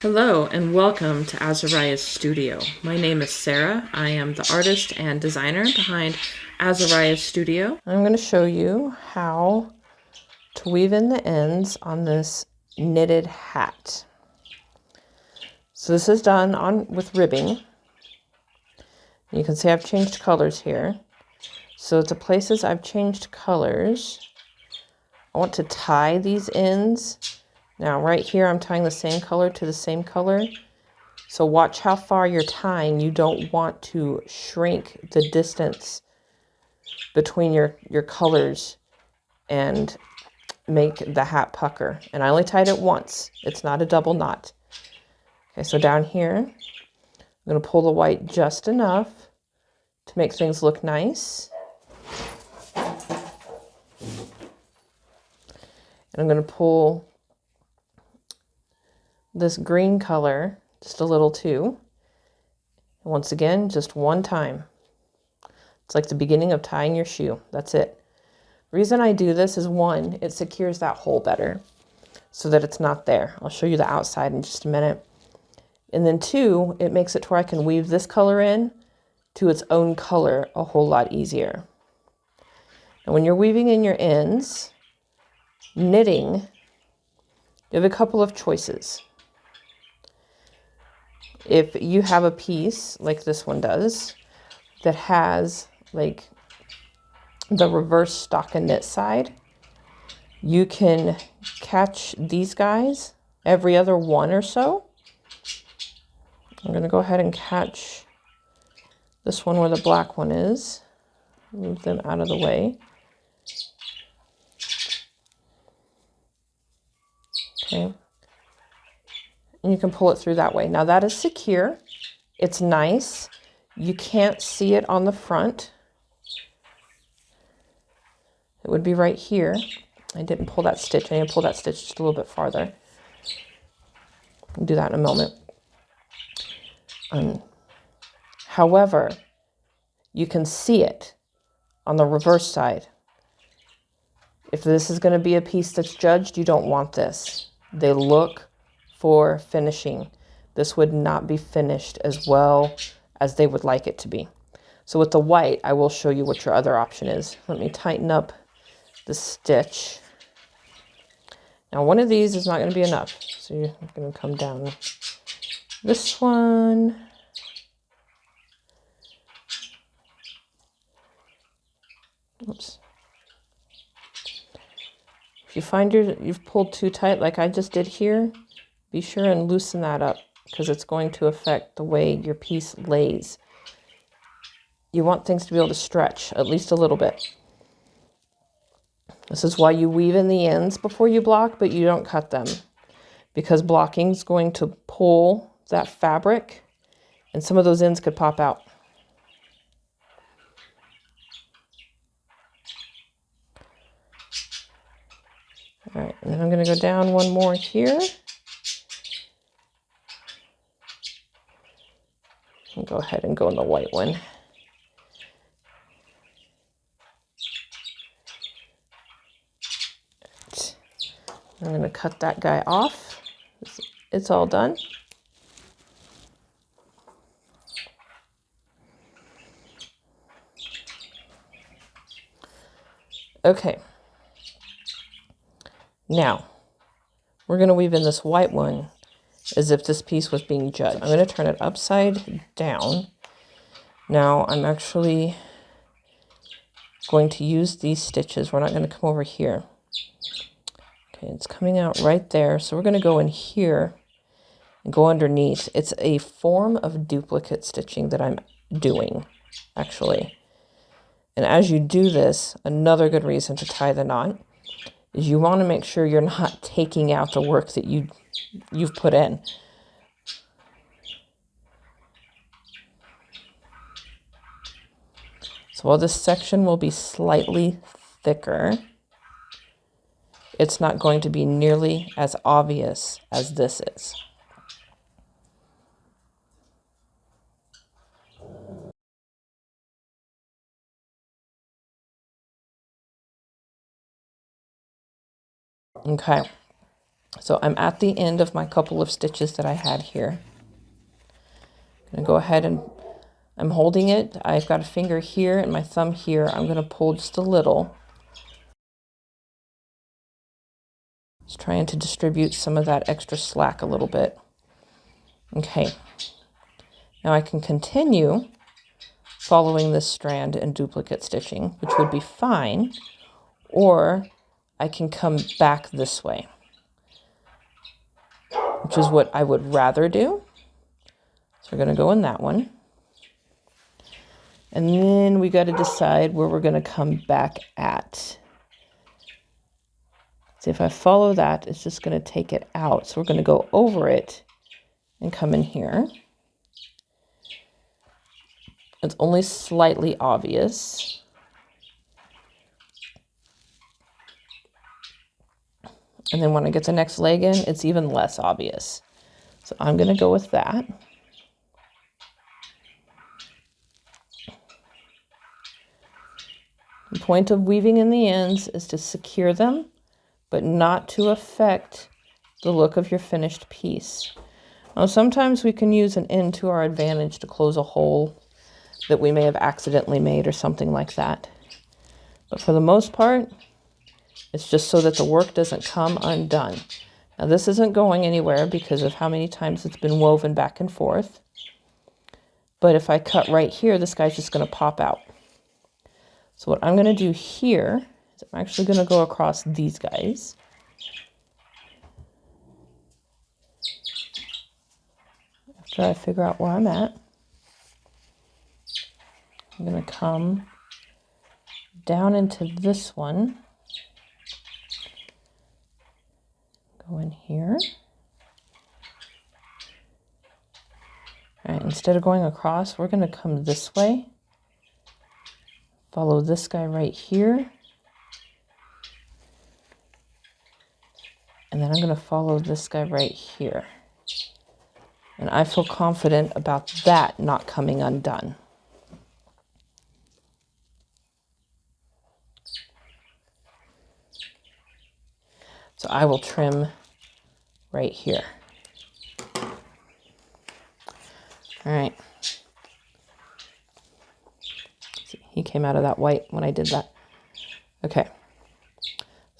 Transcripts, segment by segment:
Hello and welcome to Azariah's Studio. My name is Sarah. I am the artist and designer behind Azariah's Studio. I'm going to show you how to weave in the ends on this knitted hat. So this is done with ribbing. You can see I've changed colors here. So to places I've changed colors, I want to tie these ends. Now right here I'm tying the same color to the same color. So watch how far you're tying. You don't want to shrink the distance between your colors and make the hat pucker. And I only tied it once. It's not a double knot. Okay, so down here, I'm going to pull the white just enough to make things look nice. And I'm going to pull this green color just a little too. And once again, just one time. It's like the beginning of tying your shoe. That's it. The reason I do this is one, it secures that hole better so that it's not there. I'll show you the outside in just a minute. And then two, it makes it to where I can weave this color in to its own color a whole lot easier. And when you're weaving in your ends, knitting, you have a couple of choices. If you have a piece like this one does that has like the reverse stockinette side, you can catch these guys every other one or so. I'm going to go ahead and catch this one where the black one is. Move them out of the way. Okay. And you can pull it through that way. Now that is secure. It's nice. You can't see it on the front. It would be right here. I didn't pull that stitch. I need to pull that stitch just a little bit farther. I'll do that in a moment. However, you can see it on the reverse side. If this is going to be a piece that's judged, you don't want this. They look for finishing. This would not be finished as well as they would like it to be. So with the white, I will show you what your other option is. Let me tighten up the stitch. Now one of these is not going to be enough. So you're going to come down this one. Oops. If you find you've pulled too tight like I just did here, be sure and loosen that up because it's going to affect the way your piece lays. You want things to be able to stretch at least a little bit. This is why you weave in the ends before you block, but you don't cut them because blocking is going to pull that fabric and some of those ends could pop out. All right, and then I'm going to go down one more here. And go ahead and go in the white one. I'm going to cut that guy off. It's all done. Okay. Now, we're going to weave in this white one as if this piece was being judged. I'm going to turn it upside down. Now, I'm actually going to use these stitches. We're not going to come over here. Okay, it's coming out right there. So we're going to go in here and go underneath. It's a form of duplicate stitching that I'm doing, actually. And as you do this, another good reason to tie the knot is you want to make sure you're not taking out the work that you've put in. So while this section will be slightly thicker, it's not going to be nearly as obvious as this is. Okay. So I'm at the end of my couple of stitches that I had here. I'm going to go ahead and I'm holding it. I've got a finger here and my thumb here. I'm going to pull just a little. Just trying to distribute some of that extra slack a little bit. Okay. Now I can continue following this strand and duplicate stitching, which would be fine, or I can come back this way, which is what I would rather do. So we're going to go in that one. And then we got to decide where we're going to come back at. See, if I follow that, it's just going to take it out. So we're going to go over it and come in here. It's only slightly obvious. And then when I get the next leg in, it's even less obvious. So I'm going to go with that. The point of weaving in the ends is to secure them, but not to affect the look of your finished piece. Now, sometimes we can use an end to our advantage to close a hole that we may have accidentally made or something like that. But for the most part, it's just so that the work doesn't come undone. Now, this isn't going anywhere because of how many times it's been woven back and forth. But if I cut right here, this guy's just going to pop out. So what I'm going to do here is I'm actually going to go across these guys. After I figure out where I'm at, I'm going to come down into this one. Go in here. All right, instead of going across, we're going to come this way. Follow this guy right here. And then I'm going to follow this guy right here. And I feel confident about that not coming undone. So I will trim right here. All right. See, he came out of that white when I did that. Okay.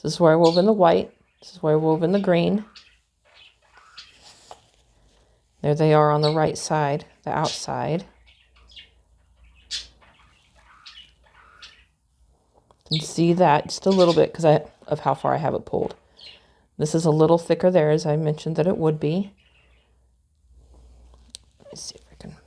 This is where I wove in the white. This is where I wove in the green. There they are on the right side, the outside. You can see that just a little bit because of how far I have it pulled. This is a little thicker there, as I mentioned that it would be. Let's see if I can.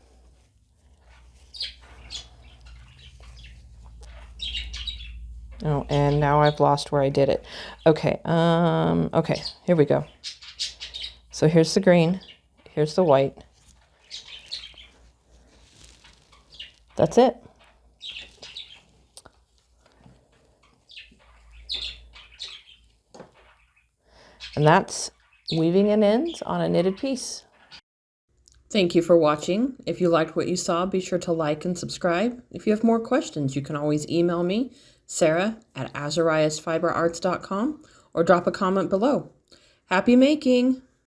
Oh, and now I've lost where I did it. Okay, okay, here we go. So here's the green, here's the white. That's it. And that's weaving in ends on a knitted piece. Thank you for watching. If you liked what you saw, be sure to like and subscribe. If you have more questions, you can always email me, Sarah@azariasfiberarts.com, or drop a comment below. Happy making!